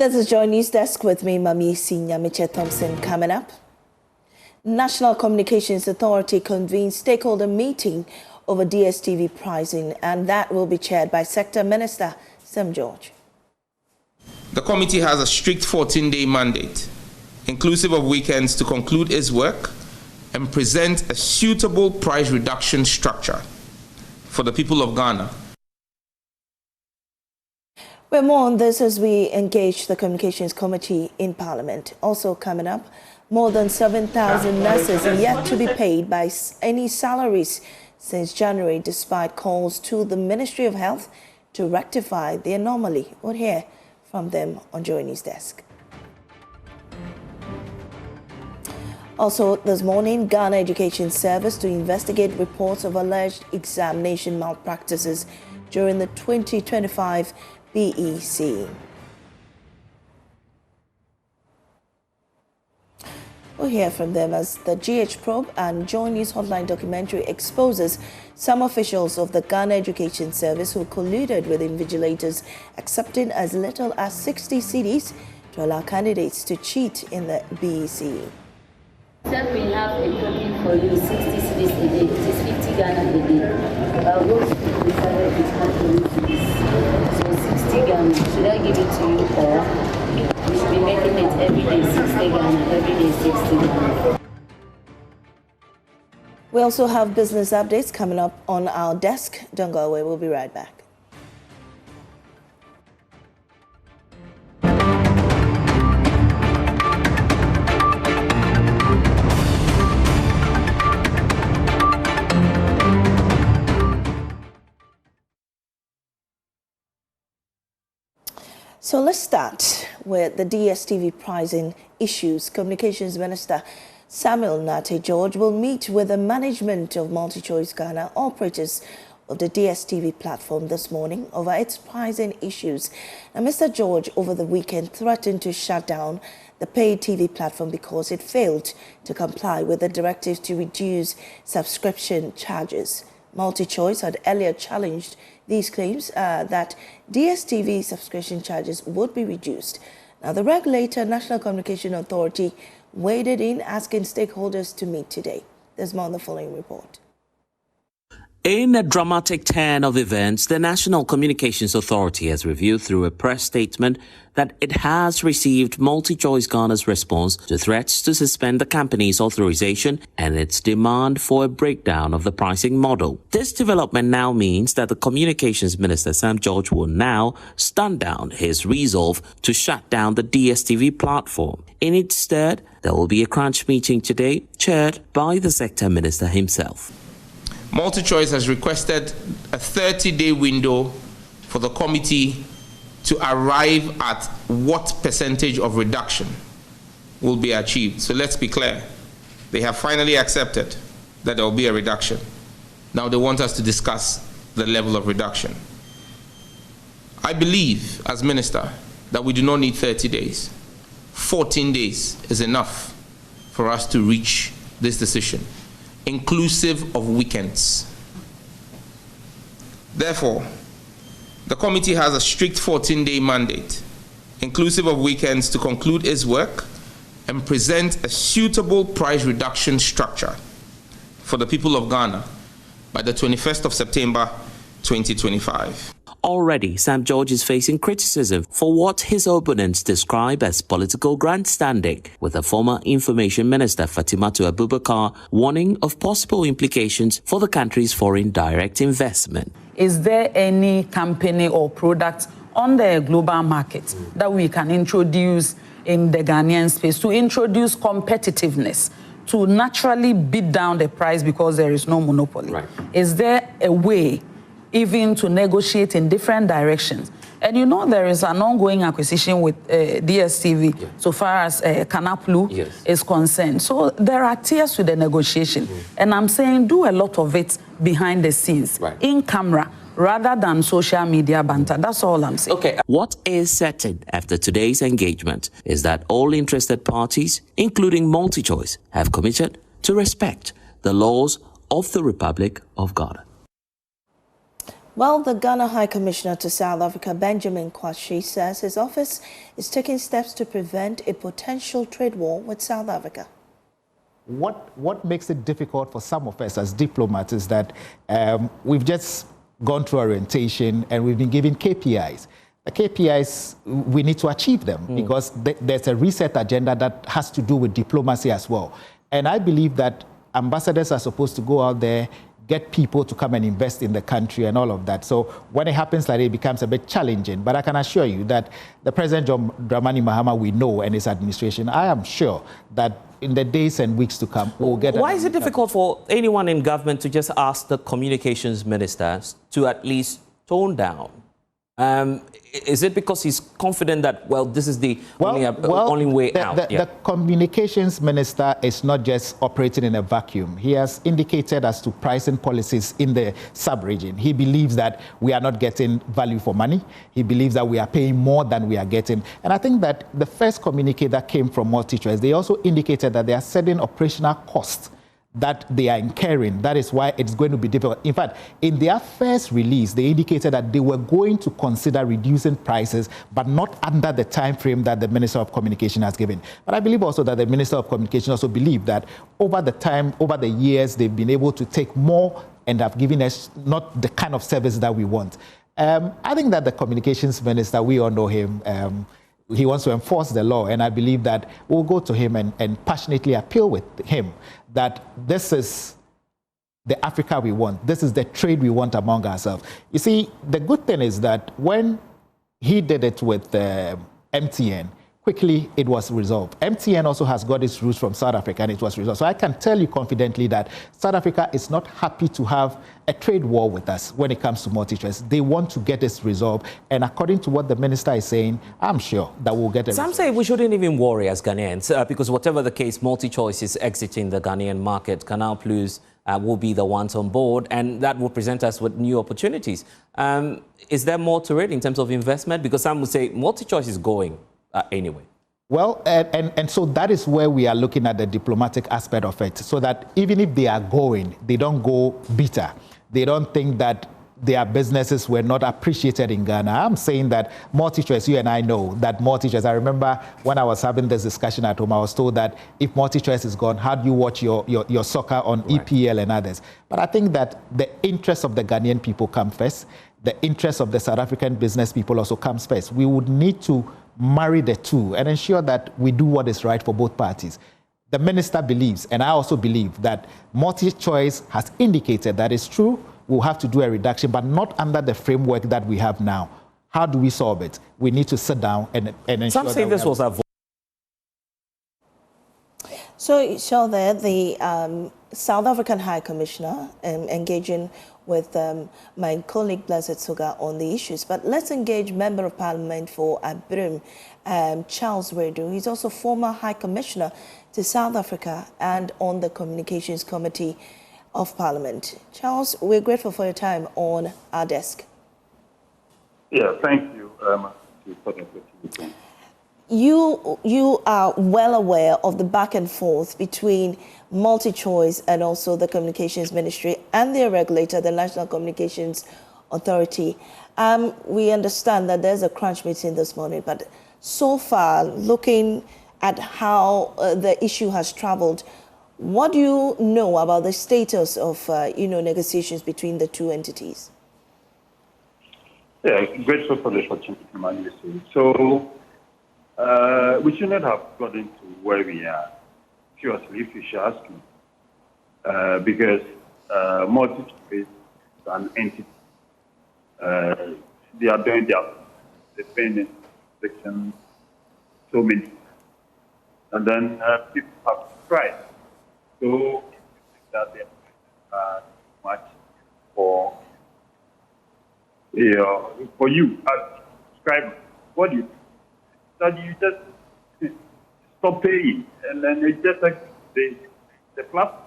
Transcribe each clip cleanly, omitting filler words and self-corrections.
This is Joy News Desk with me, Mami Sinyamiche Thompson. Coming up, National Communications Authority convenes stakeholder meeting over DSTV pricing, and that will be chaired by Sector Minister Sam George. The committee has a strict 14-day mandate, inclusive of weekends, to conclude its work and present a suitable price reduction structure for the people of Ghana. We're more on this as we engage the Communications Committee in Parliament. Also coming up, more than 7,000 nurses are yet to be paid by any salaries since January, despite calls to the Ministry of Health to rectify the anomaly. We'll hear from them on Joy News Desk. Also this morning, Ghana Education Service to investigate reports of alleged examination malpractices during the 2025 BEC. We'll hear from them as the GH Probe and Joy News Hotline documentary exposes some officials of the Ghana Education Service who colluded with invigilators, accepting as little as 60 cedis to allow candidates to cheat in the BEC. Except we have a token for you, 60 cedis a day. It is 50 Ghana a day. Those people decided to come to this. So 60 Ghana. Should I give it to you, or we should be making it every day 60 Ghana, every day 60 Ghana? We also have business updates coming up on our desk. Don't go away. We'll be right back. So let's start with the DSTV pricing issues. Communications Minister Samuel Nate George will meet with the management of MultiChoice Ghana, operators of the DSTV platform, this morning over its pricing issues. Now, Mr. George over the weekend threatened to shut down the paid TV platform because it failed to comply with the directive to reduce subscription charges. MultiChoice had earlier challenged these claims that DSTV subscription charges would be reduced. Now, the regulator, National Communication Authority, waded in, asking stakeholders to meet today. There's more on the following report. In a dramatic turn of events, the National Communications Authority has revealed through a press statement that it has received MultiChoice Ghana's response to threats to suspend the company's authorization and its demand for a breakdown of the pricing model. This development now means that the Communications Minister Sam George will now stand down his resolve to shut down the DSTV platform. In its stead, there will be a crunch meeting today, chaired by the Sector Minister himself. MultiChoice has requested a 30-day window for the committee to arrive at what percentage of reduction will be achieved. So let's be clear. They have finally accepted that there will be a reduction. Now they want us to discuss the level of reduction. I believe, as minister, that we do not need 30 days. 14 days is enough for us to reach this decision, inclusive of weekends. Therefore, the committee has a strict 14-day mandate, inclusive of weekends, to conclude its work and present a suitable price reduction structure for the people of Ghana by the 21st of September 2025. Already, Sam George is facing criticism for what his opponents describe as political grandstanding, with the former Information Minister Fatimatu Abubakar warning of possible implications for the country's foreign direct investment. Is there any company or product on the global market that we can introduce in the Ghanaian space to introduce competitiveness, to naturally beat down the price because there is no monopoly? Right. Is there a way even to negotiate in different directions? And you know there is an ongoing acquisition with DSTV, yeah, so far as Canaplu, yes, is concerned. So there are tiers to the negotiation. And I'm saying do a lot of it behind the scenes, right, in camera, rather than social media banter. That's all I'm saying. Okay. What is certain after today's engagement is that all interested parties, including MultiChoice, have committed to respect the laws of the Republic of Ghana. Well, the Ghana High Commissioner to South Africa, Benjamin Kwashi, says his office is taking steps to prevent a potential trade war with South Africa. What makes it difficult for some of us as diplomats is that we've just gone through orientation and we've been given KPIs. The KPIs, we need to achieve them because there's a reset agenda that has to do with diplomacy as well. And I believe that ambassadors are supposed to go out there, get people to come and invest in the country and all of that. So when it happens like that, it becomes a bit challenging. But I can assure you that the President John Dramani Mahama we know and his administration, I am sure that in the days and weeks to come, we'll get... Why is it difficult for anyone in government to just ask the communications minister to at least tone down? Is it because he's confident that, well, this is the only way out? The communications minister is not just operating in a vacuum. He has indicated as to pricing policies in the sub-region. He believes that we are not getting value for money. He believes that we are paying more than we are getting. And I think that the first communique that came from MultiChoice, they also indicated that there are certain operational costs that they are incurring. That is why it's going to be difficult. In fact, in their first release, they indicated that they were going to consider reducing prices, but not under the time frame that the Minister of Communication has given. But I believe also that the Minister of Communication also believed that over the years, they've been able to take more and have given us not the kind of service that we want. I think that the Communications Minister, we all know him, he wants to enforce the law, and I believe that we'll go to him and passionately appeal with him that this is the Africa we want. This is the trade we want among ourselves. You see, the good thing is that when he did it with MTN, quickly it was resolved. MTN also has got its roots from South Africa, and it was resolved. So I can tell you confidently that South Africa is not happy to have a trade war with us when it comes to MultiChoice. They want to get this resolved, and according to what the minister is saying, I'm sure that we'll get it Some resolved. say we shouldn't even worry as Ghanaians because whatever the case, MultiChoice is exiting the Ghanaian market. Canal Plus will be the ones on board, and that will present us with new opportunities. Is there more to it in terms of investment? Because some would say MultiChoice is going anyway. Well, and so that is where we are looking at the diplomatic aspect of it, so that even if they are going, they don't go bitter. They don't think that their businesses were not appreciated in Ghana. I'm saying that MultiChoice, you and I know that MultiChoice, I remember when I was having this discussion at home, I was told that if MultiChoice is gone, how do you watch your soccer on EPL and others? But I think that the interests of the Ghanaian people come first. The interests of the South African business people also comes first. We would need to marry the two and ensure that we do what is right for both parties. The minister believes, and I also believe, that MultiChoice has indicated that it's true, we'll have to do a reduction, but not under the framework that we have now. How do we solve it? We need to sit down and ensure Some say this was a... So you saw there the South African High Commissioner engaging with my colleague Blessed Suga on the issues. But let's engage Member of Parliament for Abrim, Charles Wedu. He's also former High Commissioner to South Africa and on the Communications Committee of Parliament. Charles, we're grateful for your time on our desk. Yeah, thank you for the opportunity. You are well aware of the back and forth between MultiChoice and also the Communications Ministry and their regulator, the National Communications Authority. We understand that there's a crunch meeting this morning, but so far, looking at how the issue has traveled, what do you know about the status of negotiations between the two entities? Yeah, grateful for the opportunity, Manisi. So we should not have gotten to where we are, seriously, if you should ask me, because MultiChoice is an entity. They are doing their dependent section, so many, and then people have tried. So that they are much for you as subscriber. What do you think? That you just stop paying and then it's just like the platform.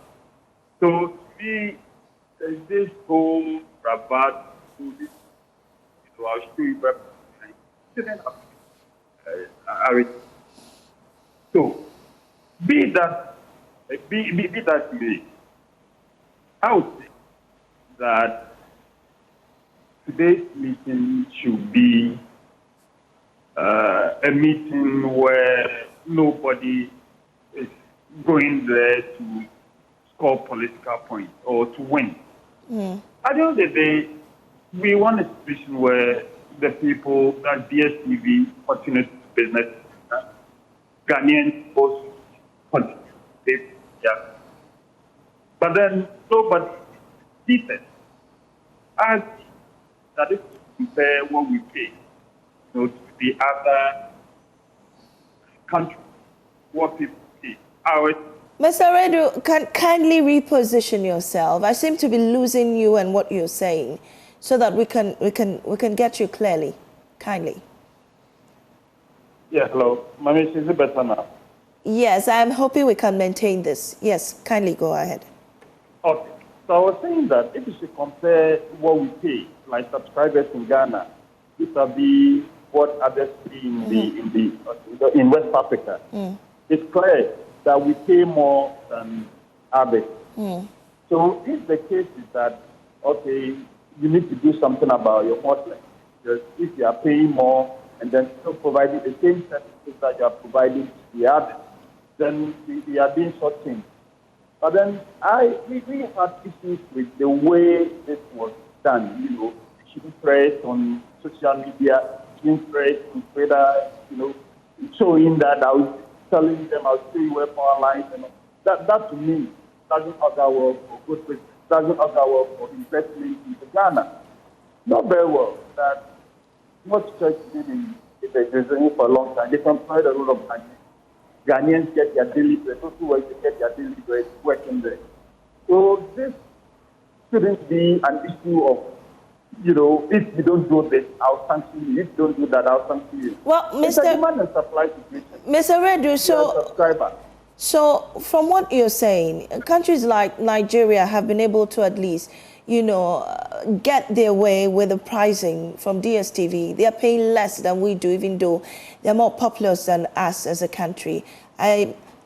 So to me, there's this whole rabat to this, I'll show you, but I didn't have so be that me, I would say that today's meeting should be a meeting where nobody is going there to score political points or to win. At the end of the day, we want a situation where the people that DSTV continue to business, Ghanaians also continue to pay. But then nobody seated as that is to compare what we pay, to the other countries, what people pay. Mr. Redu, can kindly reposition yourself. I seem to be losing you and what you're saying, so that we can get you clearly. Kindly. Yeah, hello. Mami, is it better now? Yes, I'm hoping we can maintain this. Yes, kindly go ahead. Okay. So I was saying that if you should compare what we pay, like subscribers in Ghana, vis-a-vis what others pay in West Africa, it's clear that we pay more than others. So if the case is that, okay, you need to do something about your hotline, because if you are paying more and then still providing the same services that you are providing to the others, then we are being shortchanged. But then we had issues with the way this was done, shooting press on social media, shooting press on Twitter, showing that I was telling them I'll stay away from our lines. That to me doesn't augur well for good business, doesn't augur well for investment into Ghana. Not very well that MultiChoice did in the for a long time. They employed a lot of Ghanaians. Ghanaians get their daily bread, those who work to get their daily bread working there. So this shouldn't be an issue of, if you don't do this, I'll sanction you. If you don't do that, I'll sanction you. Well, it's a demand and supply situation. Mr. Redu, so from what you're saying, countries like Nigeria have been able to at least, get their way with the pricing from DSTV. They are paying less than we do, even though they're more populous than us as a country.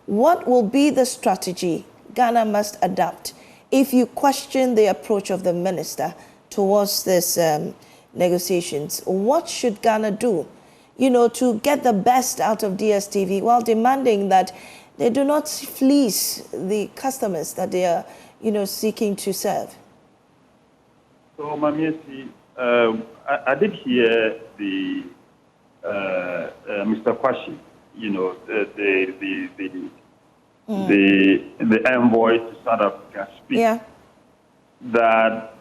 What will be the strategy Ghana must adapt if you question the approach of the minister towards this negotiations? What should Ghana do, to get the best out of DSTV while demanding that they do not fleece the customers that they are, seeking to serve? So, Mamiesi, I did hear the Mr. Kwashi, the envoy to South Africa speak. Yeah. That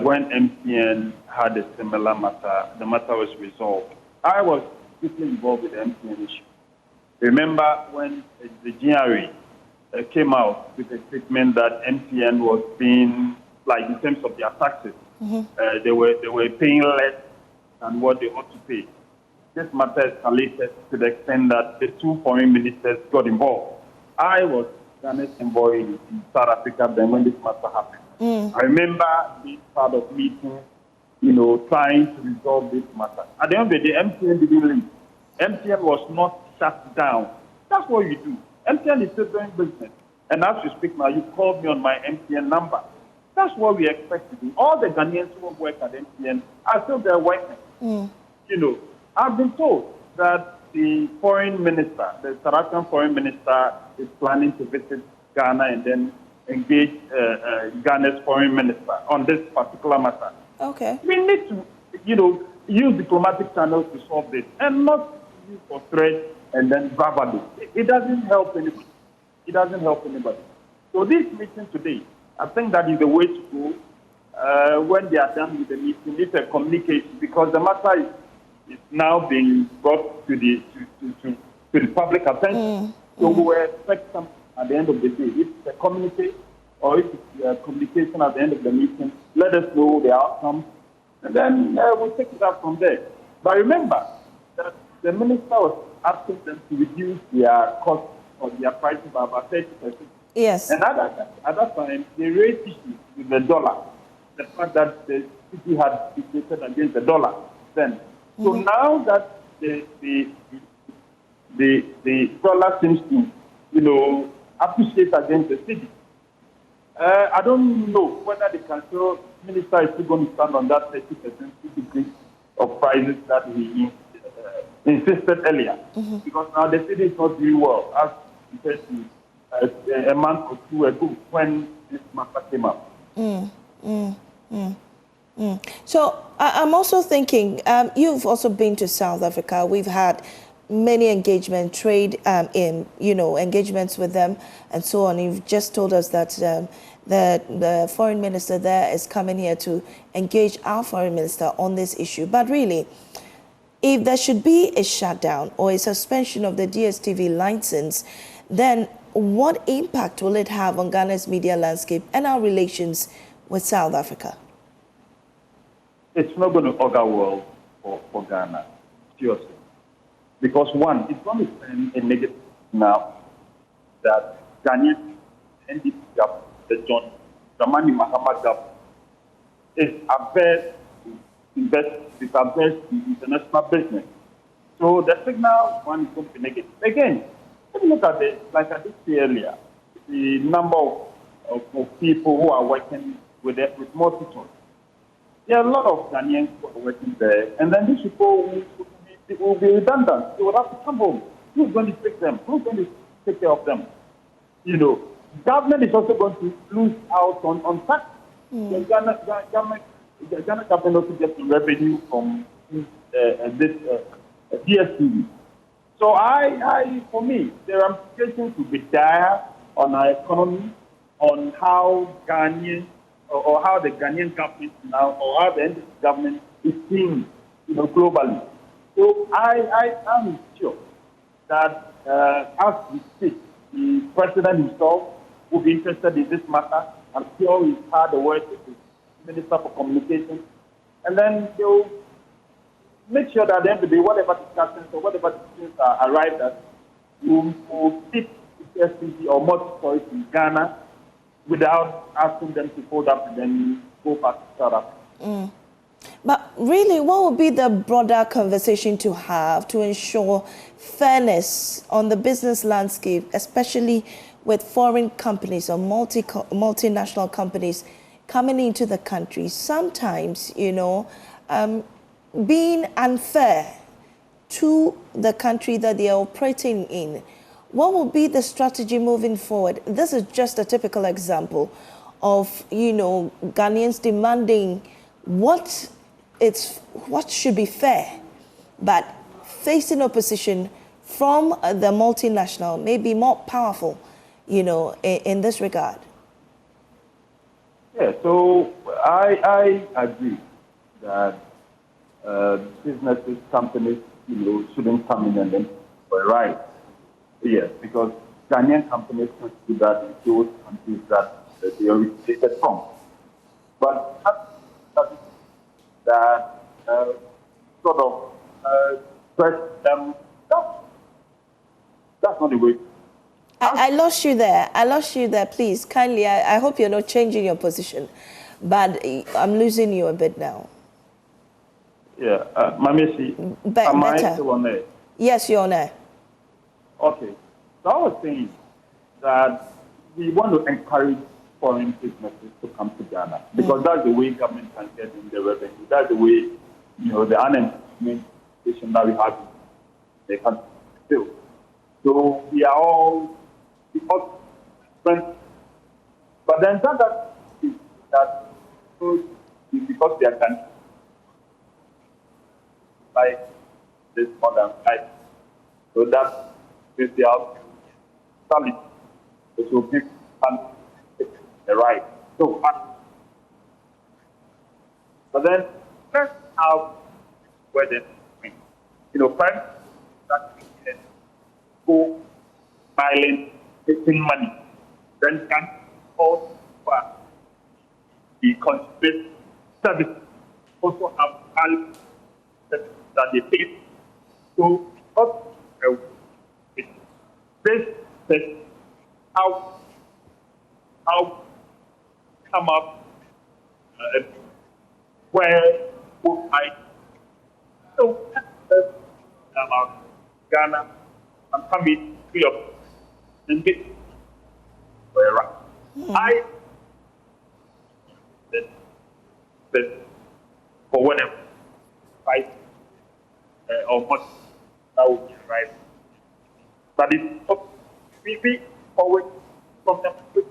when MTN had a similar matter, the matter was resolved. I was deeply involved with the MTN issue. Remember when the GRA came out with a statement that MTN was being, like in terms of their taxes, they were paying less than what they ought to pay. This matter escalated to the extent that the two foreign ministers got involved. I was Ghana's envoy in South Africa then when this matter happened. I remember being part of meetings, trying to resolve this matter. At the end of the day, MTN didn't leave. MTN was not shut down. That's what you do. MTN is still doing business. And as you speak now, you called me on my MTN number. That's what we expect to do. All the Ghanaians who work at MTN are still there working. I've been told that the foreign minister, the South African foreign minister, is planning to visit Ghana and then engage Ghana's foreign minister on this particular matter. Okay. We need to, use diplomatic channels to solve this and not use for threats and then bravado. It doesn't help anybody. It doesn't help anybody. So this meeting today, I think that is the way to go. When they are done with the meeting, it's a communication because the matter is now being brought to the public attention. So we will expect something at the end of the day. If it's a communique or if it's a communication at the end of the meeting, let us know the outcome, and then we'll take it up from there. But remember that the minister was asking them to reduce their cost or their prices by about 30%. Yes. And at that time, they raised issues with the dollar, the fact that the city had depreciated against the dollar then. So now that the dollar seems to, appreciate against the city, I don't know whether they can still minister is still going to stand on that 30% decrease of prices that he insisted earlier. Because now the city is not doing well, as he said a month or two ago when this matter came up. So I'm also thinking, you've also been to South Africa. We've had many trade engagements with them and so on. You've just told us that the foreign minister there is coming here to engage our foreign minister on this issue. But really, if there should be a shutdown or a suspension of the DSTV license, then what impact will it have on Ghana's media landscape and our relations with South Africa? It's not going to augur well for Ghana, seriously. Because one, it's going to send a negative now that Ghanaian NDP government, the John Dramani Mahama government, is averse to investment, is averse to international business. So the signal one is going to be negative. Again, let me look at this, like I did say earlier, the number of people who are working with MultiChoice. There are a lot of Ghanaians who are working there, and then these people will be redundant. They will have to come home. Who's going to take them? Who's going to take care of them? You know, government is also going to lose out on tax. The Ghana government also gets revenue from this DSTV. So for me, there are implications to be dire on our economy, on how Ghanaians or how the Ghanaian government now, or how the NDP government is seen, globally. So I am sure that as we speak, the president himself will be interested in this matter. I'm sure he's had a word with the Minister for Communication, and then they'll make sure that at the end of the day, whatever discussions or whatever decisions are arrived at, will fit DSTV or MultiChoice in Ghana, without asking them to fold up and then go back to South Africa. But really, what would be the broader conversation to have to ensure fairness on the business landscape, especially with foreign companies or multinational companies coming into the country, sometimes, being unfair to the country that they are operating in? What will be the strategy moving forward? This is just a typical example of, Ghanaians demanding what should be fair, but facing opposition from the multinational may be more powerful, in this regard. Yeah, so I agree that businesses, companies, shouldn't come in and then right. Yes, because Ghanaian companies can do that in those countries that they originated from. But that sort of press them, that's not the way. I lost you there. Please, kindly, I hope you're not changing your position, but I'm losing you a bit now. Yeah, Mamesi, am I still on there? Yes, you're on there. Okay, so I was saying that we want to encourage foreign businesses to come to Ghana because that's the way government can get in the revenue. That's the way, the unemployment situation that we have in the country still. So we are all friends. But then that because they are country like this modern life. So that is the salary, which will give the right. So, but then let's have where they first that go smiling, taking money, then can also the constituent service also have value that they pay. So, this how come up where both sides. So let's about Ghana and come in free of and get where right. I for whatever price or much that would be right. But we always from them with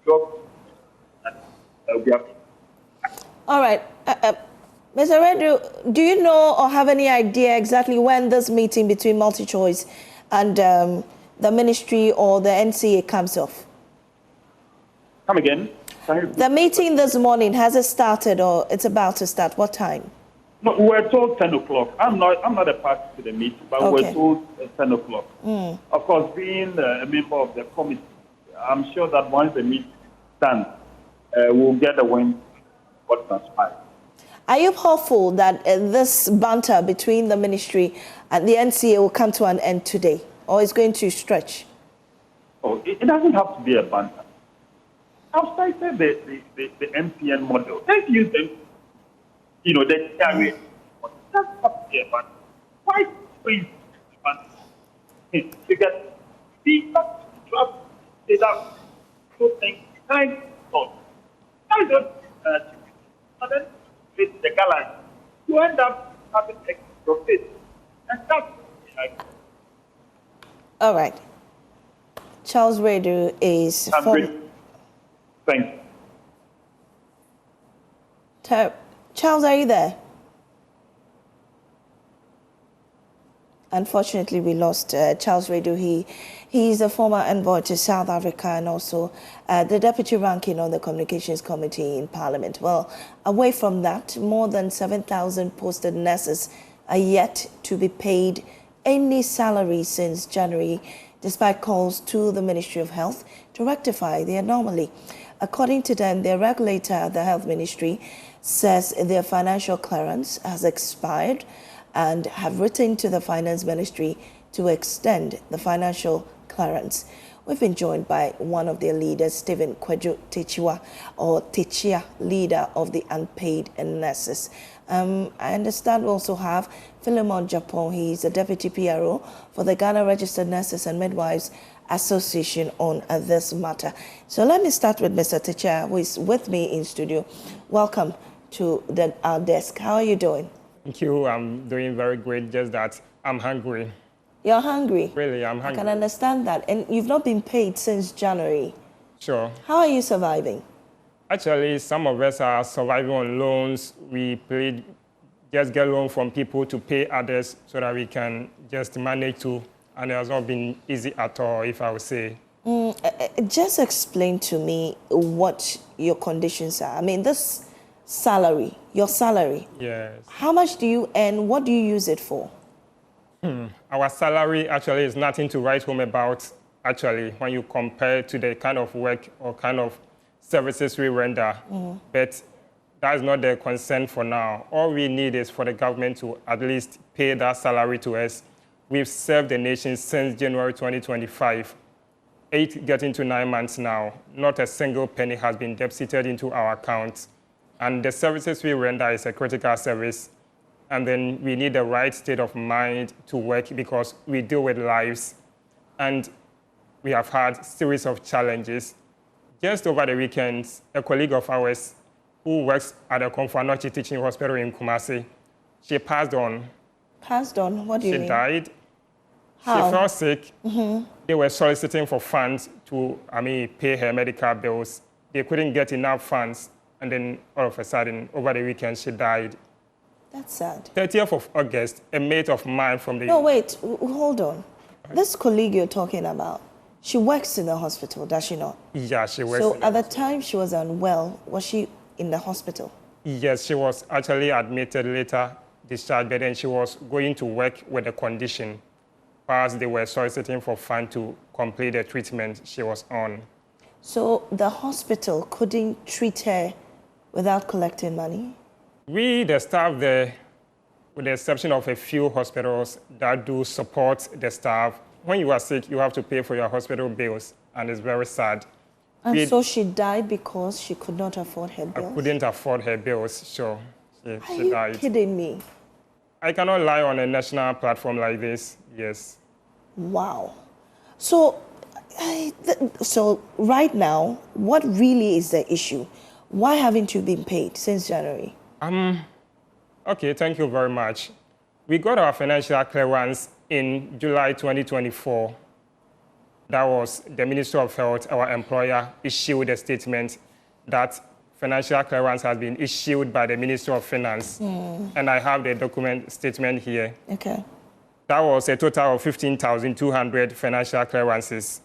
job and we have. All right. Mr. Redu, do you know or have any idea exactly when this meeting between MultiChoice and the ministry or the NCA comes off? Come again? The meeting this morning, has it started or it's about to start? What time? No, we were told 10 o'clock. I'm not a party to the meeting, but we were told 10 o'clock. Of course, being a member of the committee, I'm sure that once the meeting is done, we'll get a win what transpires. Are you hopeful that this banter between the ministry and the NCA will come to an end today, or is going to stretch? Oh, it doesn't have to be a banter. I've cited the MPN model. Let's use them, the carrier. It doesn't have to be a banter. Why please banter? Because the trust is up. So things, time, thought. I don't, and then with the gallant, you end up having extra profit. And that's like. All right. Charles Redu is Thank you. Charles, are you there? Unfortunately, we lost Charles Redu. He's a former envoy to South Africa and also the deputy ranking on the Communications Committee in Parliament. Well, away from that, more than 7,000 posted nurses are yet to be paid any salary since January, despite calls to the Ministry of Health to rectify the anomaly. According to them, their regulator, the Health Ministry, says their financial clearance has expired and have written to the Finance Ministry to extend the financial clearance. We've been joined by one of their leaders, Stephen Kwadwo Techia, leader of the Unpaid nurses. I understand we also have Philemon Japon. He's a deputy PRO for the Ghana Registered Nurses and Midwives Association on this matter. So let me start with Mr. Techia, who is with me in studio. Welcome to our desk. How are you doing? Thank you. I'm doing very great. Just that I'm hungry. You're hungry? Really, I'm hungry. I can understand that. And you've not been paid since January. Sure. How are you surviving? Actually, some of us are surviving on loans. We just get loan from people to pay others so that we can just manage to. And it has not been easy at all, if I would say. Just explain to me what your conditions are. I mean, this salary, your salary. Yes. How much do you earn? What do you use it for? Our salary actually is nothing to write home about, actually, when you compare to the kind of work or kind of services we render. But that is not the concern for now. All we need is for the government to at least pay that salary to us. We've served the nation since January 2025, 8 getting to 9 months now. Not a single penny has been deposited into our accounts. And the services we render is a critical service. And then we need the right state of mind to work because we deal with lives. And we have had a series of challenges. Just over the weekend, a colleague of ours who works at the Komfanochi Teaching Hospital in Kumasi, she passed on. Passed on? What do you mean? She died. How? She fell sick. They were soliciting for funds to, pay her medical bills. They couldn't get enough funds. And then all of a sudden, over the weekend, she died. That's sad. 30th of August, a mate of mine from the... No, wait, hold on. This colleague you're talking about, she works in the hospital, does she not? Yeah, she works So at the time she was unwell, was she in the hospital? Yes, she was actually admitted, later discharged, but then she was going to work with the condition whilst they were soliciting for funds to complete the treatment she was on. So the hospital couldn't treat her without collecting money? We, the staff there, with the exception of a few hospitals that do support the staff, when you are sick, you have to pay for your hospital bills, and it's very sad. And so she died because she could not afford her bills? I couldn't afford her bills, sure. She died. Are you kidding me? I cannot lie on a national platform like this, yes. Wow. So right now, what really is the issue? Why haven't you been paid since January? Okay, thank you very much. We got our financial clearance in July 2024. That was the Ministry of Health, our employer, issued a statement that financial clearance has been issued by the Ministry of Finance. And I have the document statement here. Okay. That was a total of 15,200 financial clearances.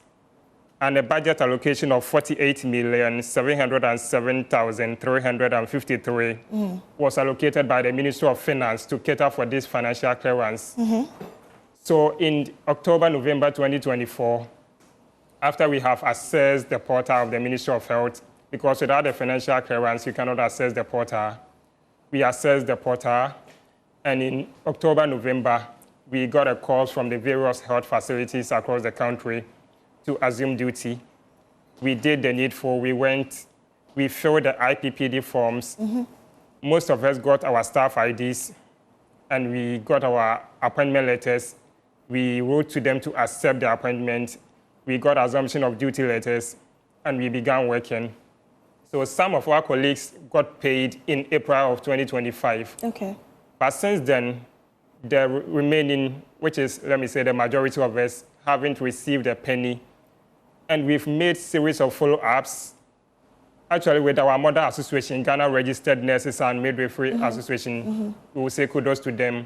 And a budget allocation of 48,707,353 was allocated by the Ministry of Finance to cater for this financial clearance. So in October, November 2024, after we have assessed the portal of the Ministry of Health, because without the financial clearance, you cannot access the portal, we assessed the portal, and in October, November, we got a call from the various health facilities across the country to assume duty. We did the needful. We went, we filled the IPPD forms. Most of us got our staff IDs, and we got our appointment letters. We wrote to them to accept the appointment. We got assumption of duty letters, and we began working. So some of our colleagues got paid in April of 2025. Okay. But since then, the remaining, which is, let me say, the majority of us, haven't received a penny. And we've made series of follow-ups, actually with our mother association, Ghana Registered Nurses and Midwifery Association. We will say kudos to them.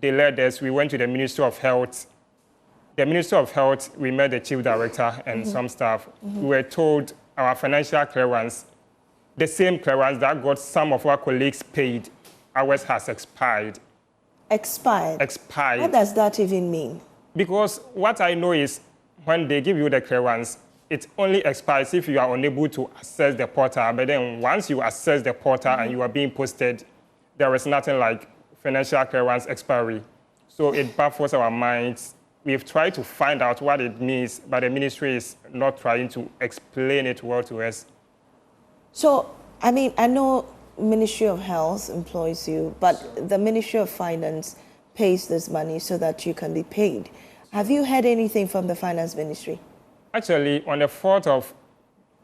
They led us. We went to the Ministry of Health. The Ministry of Health, we met the chief director and some staff. We were told our financial clearance, the same clearance that got some of our colleagues paid, ours has expired. Expired? Expired. What does that even mean? Because what I know is when they give you the clearance, it only expires if you are unable to access the portal. But then once you access the portal and you are being posted, there is nothing like financial clearance expiry. So it baffles our minds. We've tried to find out what it means, but the ministry is not trying to explain it well to us. So, I mean, I know Ministry of Health employs you, but the Ministry of Finance pays this money so that you can be paid. Have you heard anything from the Finance Ministry? Actually, on the 4th of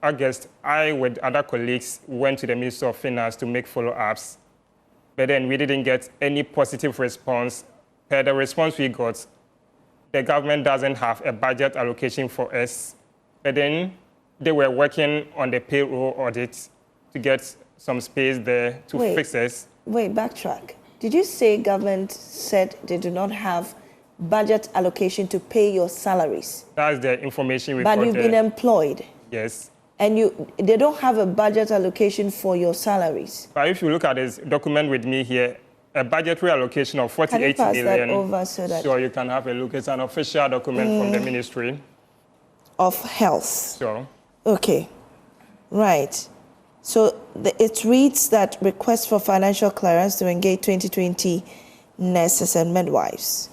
August, I, with other colleagues, went to the Ministry of Finance to make follow-ups. But then we didn't get any positive response. Per the response we got, the government doesn't have a budget allocation for us. But then they were working on the payroll audit to get some space there to fix us. Wait, backtrack. Did you say government said they do not have budget allocation to pay your salaries? That's the information we got. But you've been employed? Yes. And they don't have a budget allocation for your salaries? But if you look at this document with me here, a budgetary allocation of 48 million. Can you pass million. that over so that... Sure, you can have a look. It's an official document from the Ministry of Health. Sure. Okay. Right. So it reads that request for financial clearance to engage 2020 nurses and midwives.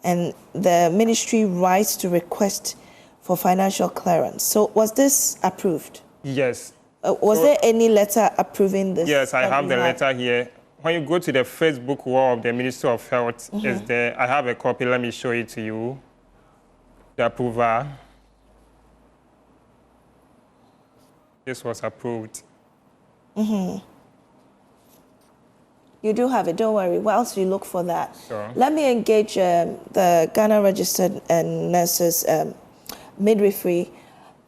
And the ministry writes to request for financial clearance. So was this approved? Yes. Was there any letter approving this? Yes, I have the letter here. When you go to the Facebook wall of the Ministry of Health, is there. I have a copy. Let me show it to you. The approval. This was approved. You do have it, don't worry. Whilst you look for that, Sure. Let me engage the Ghana Registered Nurses Midwifery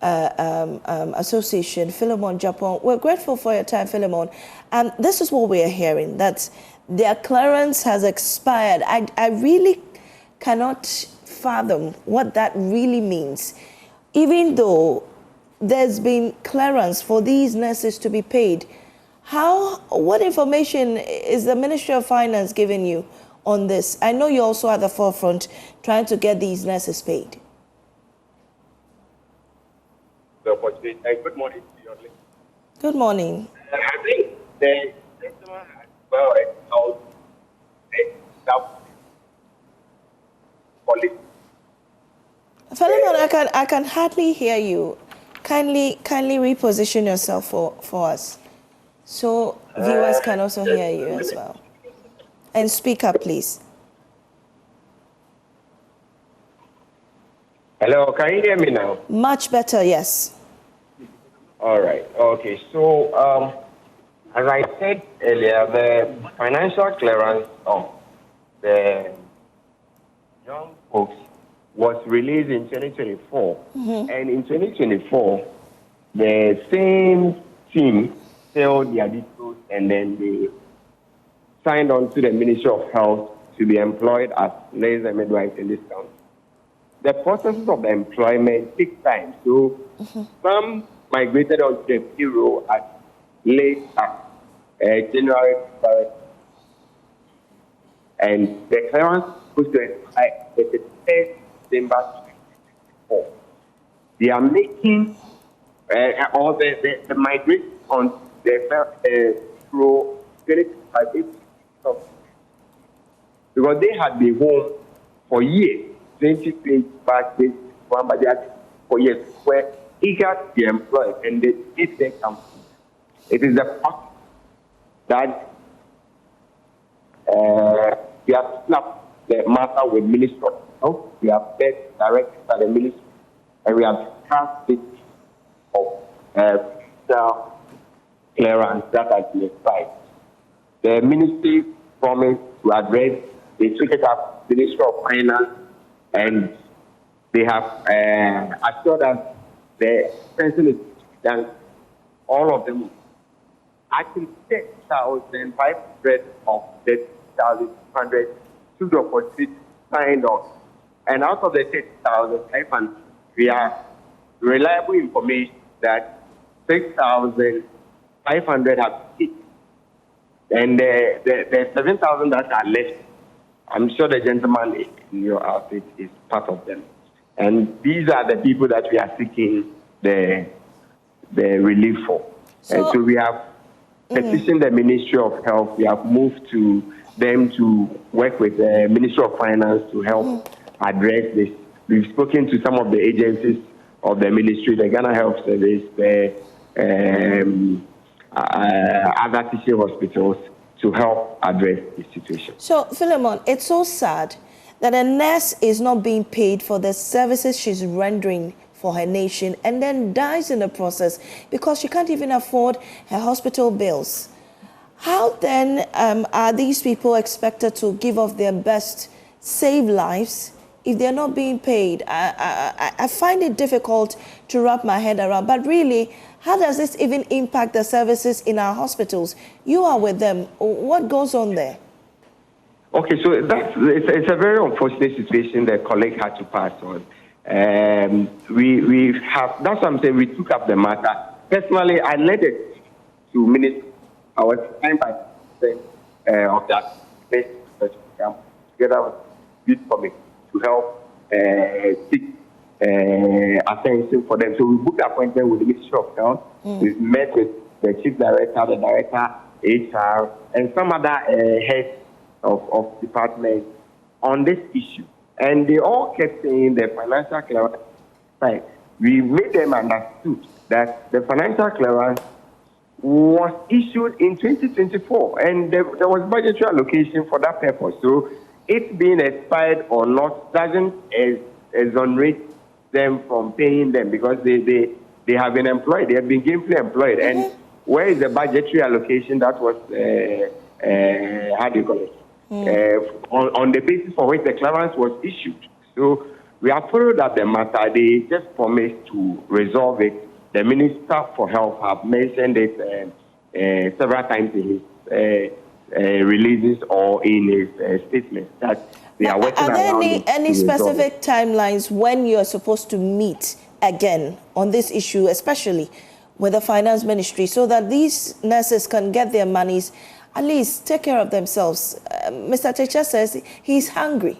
Association, Philemon Japan. We're grateful for your time, Philemon. And this is what we are hearing, that their clearance has expired. I really cannot fathom what that really means. Even though there's been clearance for these nurses to be paid, what information is the Ministry of Finance giving you on this? I know you're also at the forefront trying to get these nurses paid. Good morning to you. Good morning. I think the gentleman has well held policy. Philemon, I can hardly hear you. Kindly reposition yourself for us, so viewers can also hear you as well. And speak up, please. Hello, can you hear me now? Much better, yes. All right. Okay. So As I said earlier, the financial clearance of the young folks was released in 2024. And in 2024, the same team filled their details and then they signed on to the Ministry of Health to be employed as nurses and midwives in this county. The processes of the employment take time. So some migrated onto the payroll at late January, and the clearance was to expire at the 1st December 2024. They are making all the migration on the payroll 2025 because they had been home for years. 2020 back this one, but they had for years were eager to be employed and they did their company. It is the fact that we have snapped the matter with Ministry of Health. We have met directly by the Ministry and we have discussed it of clearance that has been applied. The Ministry promised to address, they took it up, Ministry of Finance, and they have assured us the person is done, all of them. Actually, 10,500 of the 10,500 to the opposite signed off. And out of the 10,500, we have reliable information that 6,500 have hit. And the 7,000 that are left, I'm sure the gentleman in your outfit is part of them. And these are the people that we are seeking the relief for. And so we have petitioned the Ministry of Health. We have moved to them to work with the Ministry of Finance to help address this. We've spoken to some of the agencies of the ministry, the Ghana Health Service, the other teaching hospitals, to help address this situation. So, Philemon, it's so sad that a nurse is not being paid for the services she's rendering for her nation and then dies in the process because she can't even afford her hospital bills. How then are these people expected to give off their best, save lives, if they're not being paid? I find it difficult to wrap my head around, but really, how does this even impact the services in our hospitals? You are with them. What goes on there? Okay, so it's a very unfortunate situation the colleague had to pass on. We have, that's what I'm saying, we took up the matter. Personally, I led it to Minister. I was signed by of that together with youth committee to help seek attention for them. So we booked an appointment with the Ministry of Health. We've met with the Chief Director, the Director, HR, and some other heads of departments on this issue. And they all kept saying the financial clearance. Right. We made them understood that the financial clearance was issued in 2024, and there was budgetary allocation for that purpose. So it being expired or not doesn't exonerate them from paying them because they have been employed, they have been gainfully employed. And where is the budgetary allocation that was, how do you call it? On the basis for which the clearance was issued. So we have followed up the matter. They just promised to resolve it. The Minister for Health have mentioned it several times in his releases or in his statements that they are working around. Are there any specific timelines when you are supposed to meet again on this issue, especially with the Finance Ministry, so that these nurses can get their monies, at least take care of themselves? Mr. Teacher says he's hungry.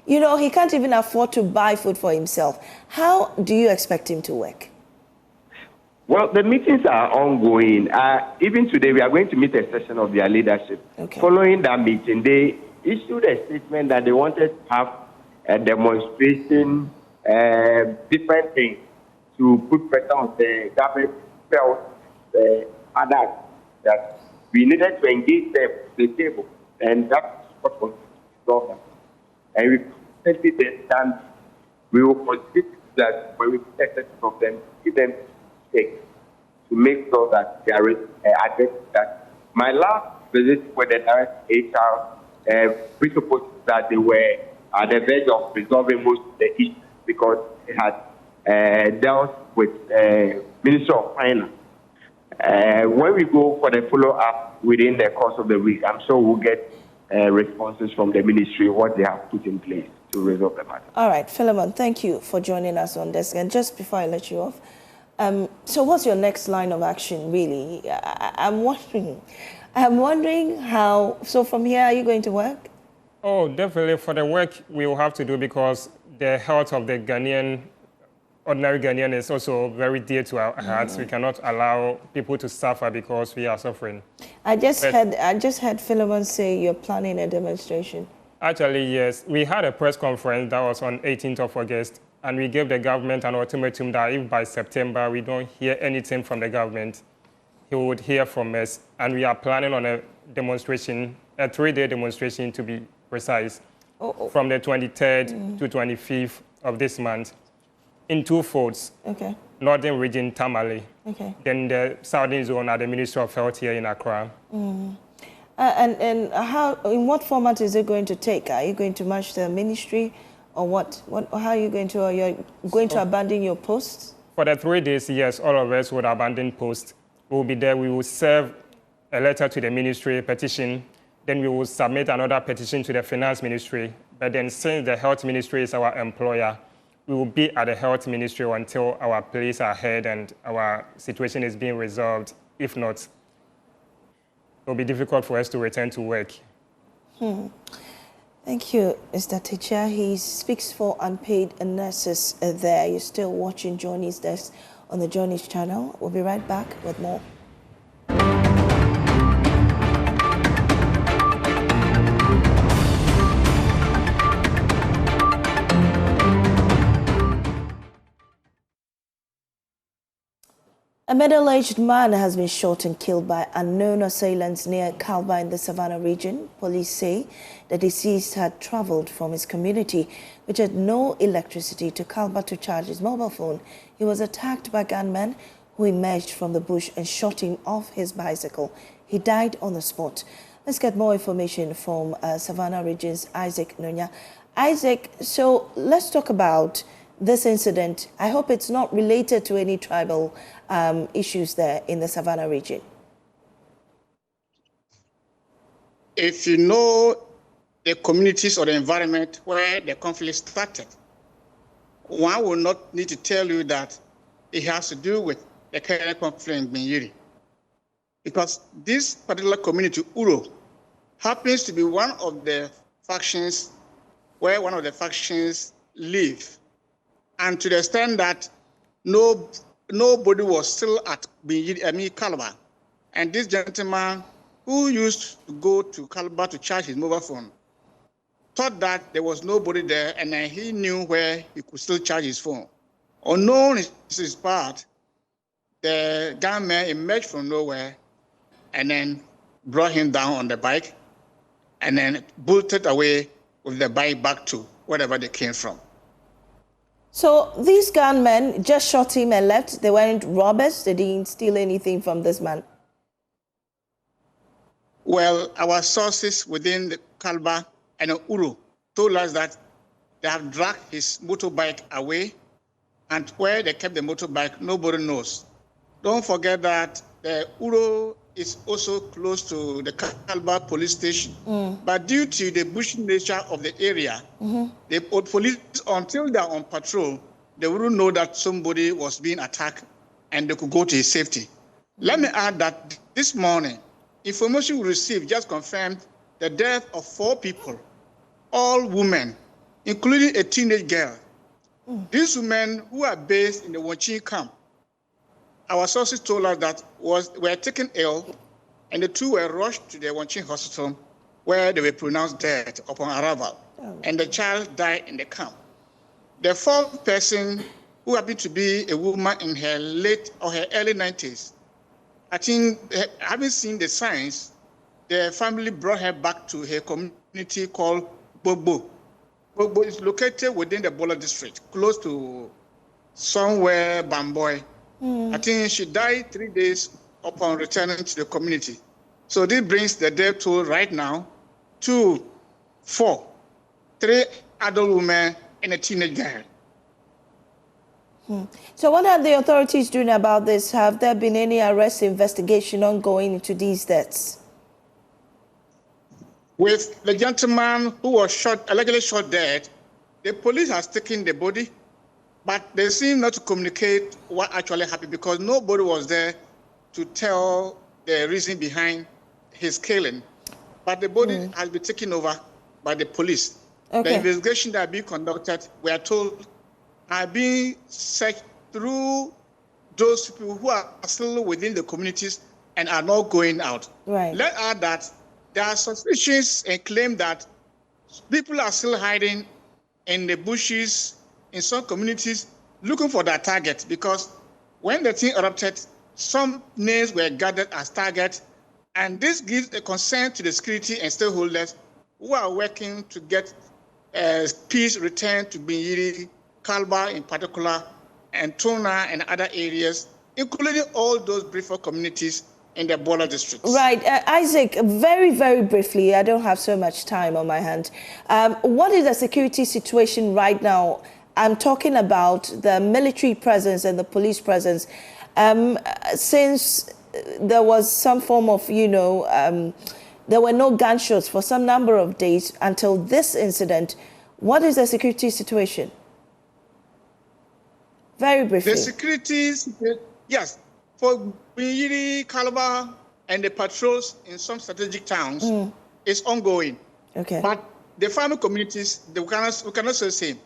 You know, he can't even afford to buy food for himself. How do you expect him to work? Well, the meetings are ongoing. Even today, we are going to meet a session of their leadership. Okay. Following that meeting, they issued a statement that they wanted to have a demonstration, different things, to put pressure on the government, felt others, that we needed to engage them at the table. And that's what was resolved. And we simply done, we will consider that when we take a of them, give them to make sure that they are addressed that My last visit with the direct HR presupposed that they were at the verge of resolving most of the issues because they had dealt with Minister of Finance. When we go for the follow-up within the course of the week, I'm sure we'll get responses from the ministry, what they have put in place to resolve the matter. All right, Philemon, thank you for joining us on this. And just before I let you off, so what's your next line of action, really? I'm wondering how, so from here, are you going to work? Oh, definitely. For the work, we will have to do because the health of the Ghanaian, ordinary Ghanaian is also very dear to our hearts. We cannot allow people to suffer because we are suffering. I just had Philemon say you're planning a demonstration. Actually, yes. We had a press conference that was on 18th of August, and we gave the government an ultimatum that if by September we don't hear anything from the government, he would hear from us. And we are planning on a demonstration, a 3-day demonstration to be precise, from the 23rd to 25th of this month, in 2 folds. Okay. Northern region, Tamale. Okay. Then the southern zone at the Ministry of Health here in Accra. And how, in what format is it going to take? Are you going to march the ministry, or what? How are you going to? Are you going to abandon your posts? For the 3 days, yes, all of us would abandon posts. We will be there. We will serve a letter to the ministry, a petition. Then we will submit another petition to the finance ministry. But then, since the health ministry is our employer, we will be at the health ministry until our pleas are heard and our situation is being resolved. If not, it will be difficult for us to return to work. Thank you, Mr. Teacher. He speaks for unpaid nurses there. You're still watching Johnny's Desk on the Johnny's channel. We'll be right back with more. A middle-aged man has been shot and killed by unknown assailants near Kalba in the Savannah region. Police say the deceased had traveled from his community, which had no electricity, to Kalba to charge his mobile phone. He was attacked by gunmen who emerged from the bush and shot him off his bicycle. He died on the spot. Let's get more information from Savannah region's Isaac Nunya. Isaac, so let's talk about this incident. I hope it's not related to any tribal issues there in the Savannah region. If you know the communities or the environment where the conflict started, one will not need to tell you that it has to do with the current conflict in Binyiri. Because this particular community, Uro, happens to be one of the factions where one of the factions live. And to the extent that nobody was still at Kalba. And this gentleman who used to go to Kalba to charge his mobile phone thought that there was nobody there, and then he knew where he could still charge his phone. Unknown is his part, the gunman emerged from nowhere and then brought him down on the bike and then bolted away with the bike back to wherever they came from. So these gunmen just shot him and left? They weren't robbers? They didn't steal anything from this man? Well, our sources within the Kalba and Uru told us that they have dragged his motorbike away, and where they kept the motorbike, nobody knows. Don't forget that the Uru is also close to the Kalba police station. But due to the bush nature of the area, the police, until they're on patrol, they wouldn't know that somebody was being attacked and they could go to his safety. Let me add that this morning, information we received just confirmed the death of 4 people, all women, including a teenage girl. These women who are based in the Wanchin camp, our sources told us that were taken ill, and the 2 were rushed to the Wanchin hospital where they were pronounced dead upon arrival, and the child died in the camp. The 4th person, who happened to be a woman in her late or her early 90s, I think, having seen the signs, the family brought her back to her community called Bobo. Bobo is located within the Bola district, close to somewhere Bamboy. I think she died 3 days upon returning to the community. So this brings the death toll right now to 4, 3 adult women and a teenage girl. So what are the authorities doing about this? Have there been any arrest investigation ongoing into these deaths? With the gentleman who was shot, allegedly shot dead, the police has taken the body, but they seem not to communicate what actually happened because nobody was there to tell the reason behind his killing. But the body has been taken over by the police. Okay. The investigation that are being conducted, we are told, are being searched through those people who are still within the communities and are not going out. Right. Let's add that there are suspicions and claim that people are still hiding in the bushes in some communities looking for their target, because when the thing erupted, some names were gathered as targets, and this gives a concern to the security and stakeholders who are working to get peace returned to Binyiri, Kalba in particular, and Tona and other areas, including all those briefer communities in the border districts. Right. Isaac, very, very briefly, I don't have so much time on my hand. What is the security situation right now? I'm talking about the military presence and the police presence. Since there was some form of, there were no gunshots for some number of days until this incident, what is the security situation? Very briefly. The security, yes, for Binyiri, Kalaba, and the patrols in some strategic towns is ongoing. Okay. But the farming communities, we cannot say the same.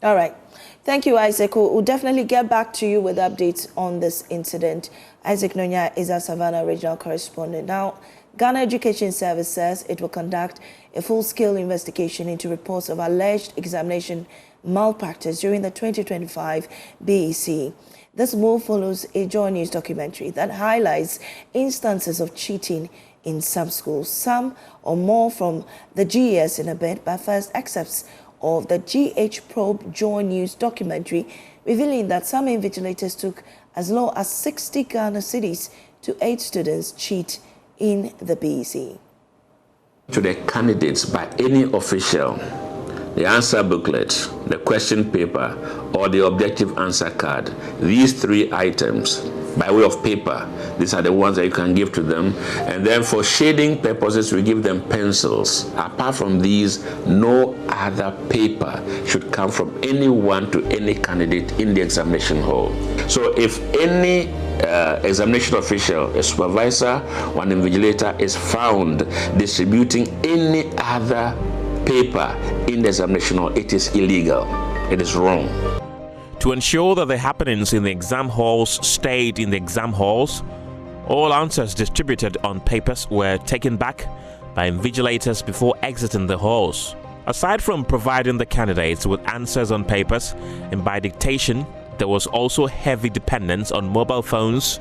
All right. Thank you, Isaac. We'll definitely get back to you with updates on this incident. Isaac Nonya is our Savannah regional correspondent. Now, Ghana Education Service says it will conduct a full-scale investigation into reports of alleged examination malpractice during the 2025 BEC. This move follows a Joy News documentary that highlights instances of cheating in some schools. Some or more from the GES in a bit, but first excerpts of the GH Probe Joy News documentary revealing that some invigilators took as low as 60 Ghana cedis to aid students cheat in the BEC. To the candidates by any official, the answer booklet, the question paper, or the objective answer card. These 3 items, by way of paper, these are the ones that you can give to them. And then for shading purposes, we give them pencils. Apart from these, no other paper should come from anyone to any candidate in the examination hall. So if any examination official, a supervisor, or an invigilator is found distributing any other paper in the examination hall, it is illegal. It is wrong. To ensure that the happenings in the exam halls stayed in the exam halls, all answers distributed on papers were taken back by invigilators before exiting the halls. Aside from providing the candidates with answers on papers and by dictation, there was also heavy dependence on mobile phones,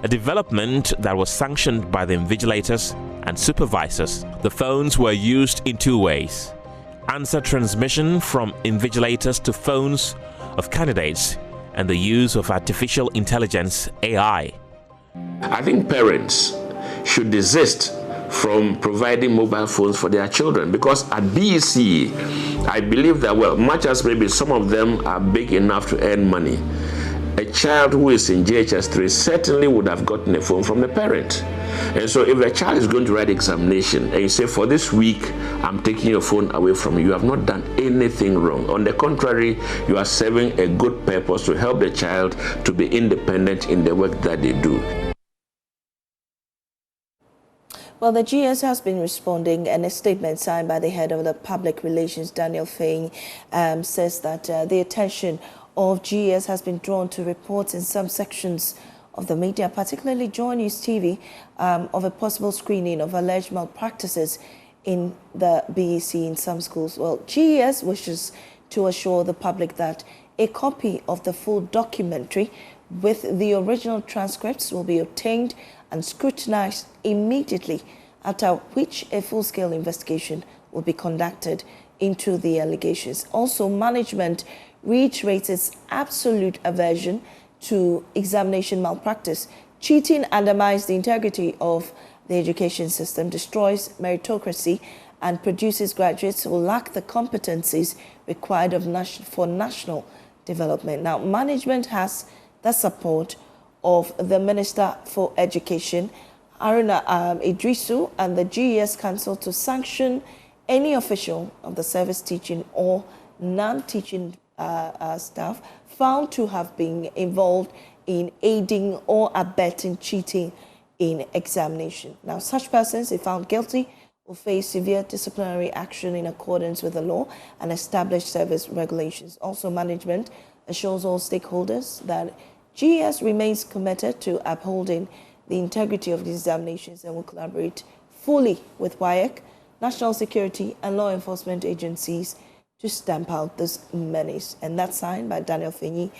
a development that was sanctioned by the invigilators and supervisors. The phones were used in 2 ways: answer transmission from invigilators to phones of candidates and the use of artificial intelligence, AI. I think parents should desist from providing mobile phones for their children, because at BEC, I believe that, well, much as maybe some of them are big enough to earn money, a child who is in JHS3 certainly would have gotten a phone from the parent. And so if a child is going to write examination and you say, for this week, I'm taking your phone away from you, you have not done anything wrong. On the contrary, you are serving a good purpose to help the child to be independent in the work that they do. Well, the GS has been responding, and a statement signed by the head of the public relations, Daniel Fain, says that the attention of GS has been drawn to reports in some sections of the media, particularly Joy News TV, of a possible screening of alleged malpractices in the BEC in some schools. Well, GES wishes to assure the public that a copy of the full documentary with the original transcripts will be obtained and scrutinized immediately, after which a full-scale investigation will be conducted into the allegations. Also, management reiterates its absolute aversion to examination malpractice, Cheating undermines the integrity of the education system, destroys meritocracy, and produces graduates who lack the competencies required for national development. Now, management has the support of the Minister for Education, Haruna Idrisu, and the GES Council to sanction any official of the service teaching or non-teaching staff found to have been involved in aiding or abetting cheating in examination. Now, such persons, if found guilty, will face severe disciplinary action in accordance with the law and established service regulations. Also, management assures all stakeholders that GES remains committed to upholding the integrity of the examinations and will collaborate fully with WIAC, national security and law enforcement agencies to stamp out this menace. And that's signed by Daniel Fenyi.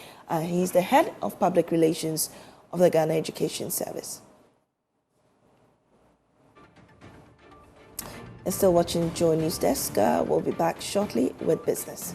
He's the head of public relations of the Ghana Education Service. And still watching Joy News Desk. We'll be back shortly with business.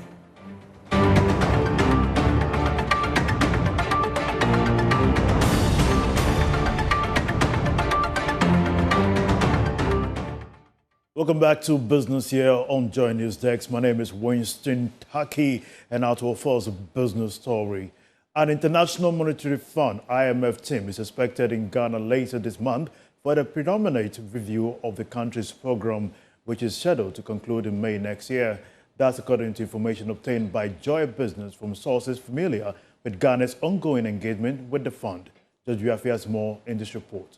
Welcome back to Business here on Joy News Desk. My name is Winston Taki, and now to our first business story. An International Monetary Fund (IMF) team is expected in Ghana later this month for the predominant review of the country's program, which is scheduled to conclude in May next year. That's according to information obtained by Joy Business from sources familiar with Ghana's ongoing engagement with the fund. Judge Yafi has more in this report.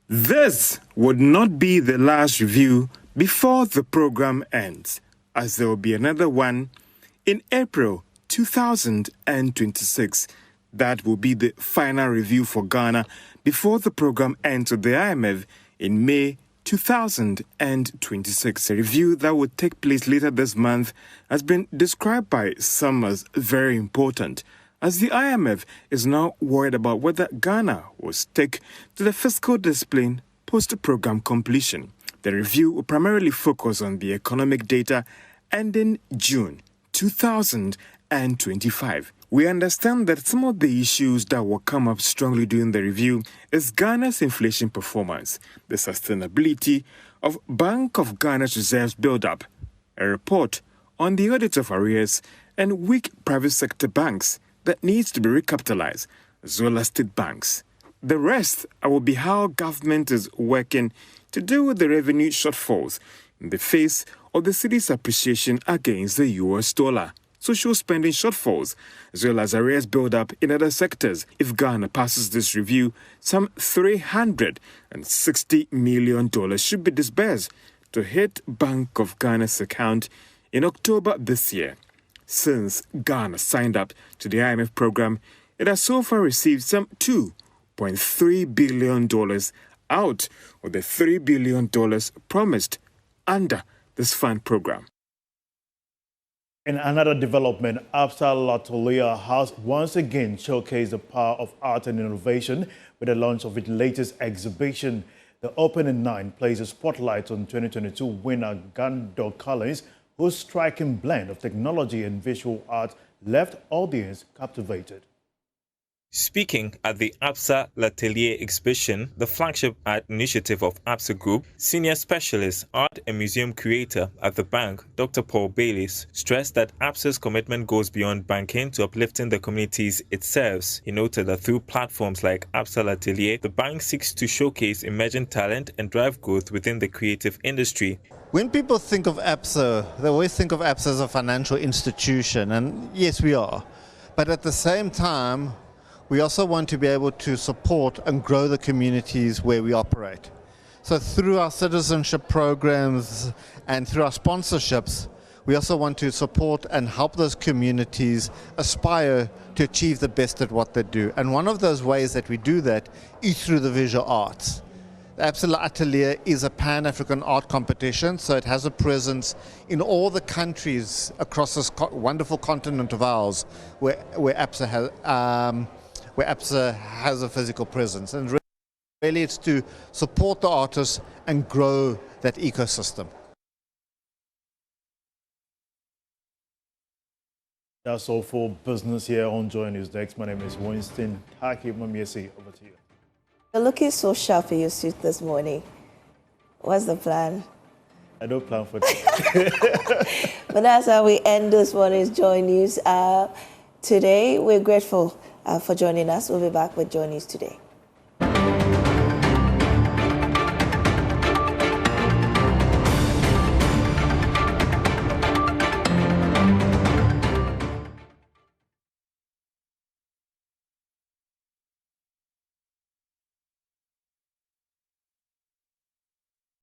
This would not be the last review before the program ends, as there will be another one in April 2026. That will be the final review for Ghana before the program ends with the IMF in May 2026. A review that will take place later this month has been described by some as very important, as the IMF is now worried about whether Ghana will stick to the fiscal discipline post-program completion. The review will primarily focus on the economic data ending June 2025. We understand that some of the issues that will come up strongly during the review is Ghana's inflation performance, the sustainability of Bank of Ghana's reserves build-up, a report on the audit of arrears, and weak private sector banks that needs to be recapitalized, as well as state banks. The rest will be how government is working to deal with the revenue shortfalls in the face of the cedi's appreciation against the US dollar, social spending shortfalls, as well as arrears build-up in other sectors. If Ghana passes this review, some $360 million should be disbursed to hit Bank of Ghana's account in October this year. Since Ghana signed up to the IMF program, it has so far received some $2.3 billion out of the $3 billion promised under this fund program. In another development, Absa Latolia has once again showcased the power of art and innovation with the launch of its latest exhibition. The opening night places a spotlight on 2022 winner Gandor Collins, whose striking blend of technology and visual art left audience captivated. Speaking at the Absa L'Atelier exhibition, the flagship art initiative of Absa Group, senior specialist, art and museum curator at the bank, Dr. Paul Baylis, stressed that Absa's commitment goes beyond banking to uplifting the communities it serves. He noted that through platforms like Absa L'Atelier, the bank seeks to showcase emerging talent and drive growth within the creative industry. When people think of Absa, they always think of Absa as a financial institution, and yes, we are. But at the same time, we also want to be able to support and grow the communities where we operate. So through our citizenship programs and through our sponsorships, we also want to support and help those communities aspire to achieve the best at what they do. And one of those ways that we do that is through the visual arts. The Absa Atelier is a Pan-African art competition, so it has a presence in all the countries across this wonderful continent of ours where Absa has a physical presence. And really it's to support the artists and grow that ecosystem. That's all for business here on Joy News Desk. My name is Winston Taki. Over to you. You're looking so sharp in your suit this morning. What's the plan? I don't plan for that. But that's how we end this morning's Joy News. Today, we're grateful for joining us. We'll be back with Joy News today.